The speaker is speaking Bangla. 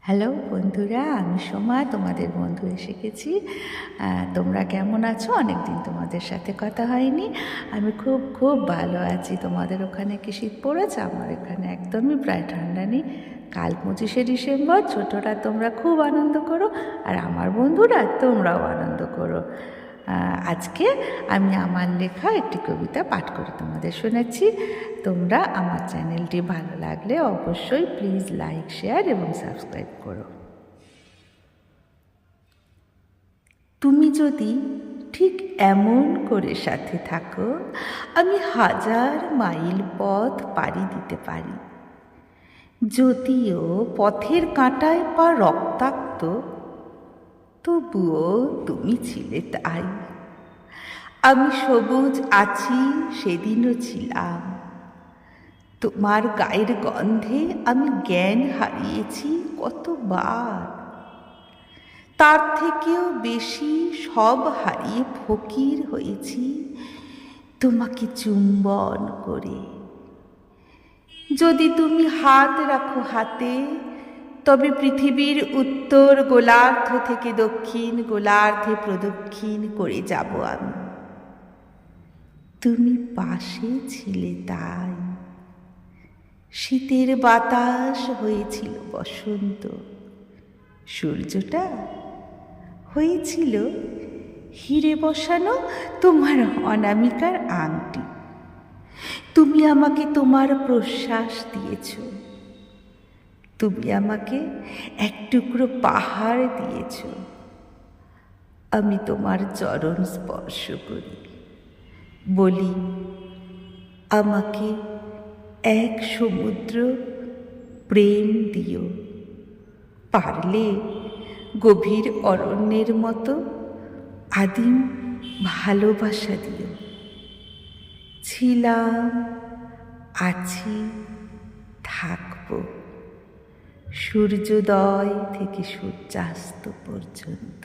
হ্যালো বন্ধুরা, আমি সোমা, তোমাদের বন্ধু এসে গেছি। তোমরা কেমন আছো? অনেক দিন তোমাদের সাথে কথা হয়নি। আমি খুব খুব ভালো আছি। তোমাদের ওখানে কি শীত পড়েছে? আমার এখানে একদমই প্রায় ঠান্ডা নেই। কাল 25শে ডিসেম্বর, ছোটরা তোমরা খুব আনন্দ করো, আর আমার বন্ধুরা তোমরাও আনন্দ করো। আজকে আমি আমার লেখা একটি কবিতা পাঠ করে তোমাদের শোনাচ্ছি। তোমরা আমার চ্যানেলটি ভালো লাগলে অবশ্যই প্লিজ লাইক, শেয়ার এবং সাবস্ক্রাইব করো। তুমি যদি ঠিক এমন করে সাথে থাকো, আমি 1000 মাইল পথ পাড়ি দিতে পারি। যদিও পথের কাঁটায় পা রক্তাক্ত, তবুও তুমি ছিলে তাই। আমি সবুজ আছি, সেদিনও ছিলাম। তোমার গায়ের গন্ধে আমি জ্ঞান হারিয়েছি কতবার। তার থেকেও বেশি সব হারিয়ে ফকির হয়েছি তোমাকে চুম্বন করে। যদি তুমি হাত রাখো হাতে, তবে পৃথিবীর উত্তর গোলার্ধ থেকে দক্ষিণ গোলার্ধে প্রদক্ষিণ করে যাব আমি। তুমি পাশে ছিলে তাই। শীতের বাতাস হয়েছিল বসন্ত, সূর্যটা হয়েছিল হিরে বসানো তোমার অনামিকার আংটি। তুমি আমাকে তোমার প্রশ্বাস দিয়েছ, তুমি আমাকে এক টুকরো পাহাড় দিয়েছ। আমি তোমার চরণ স্পর্শ করি, বলি আমাকে এক সমুদ্র প্রেম দিও। পারলে গভীর অরণ্যের মতো আদিম ভালোবাসা দিও। ছিলাম, আছি, থাকব সূর্যোদয় থেকে সূর্যাস্ত পর্যন্ত।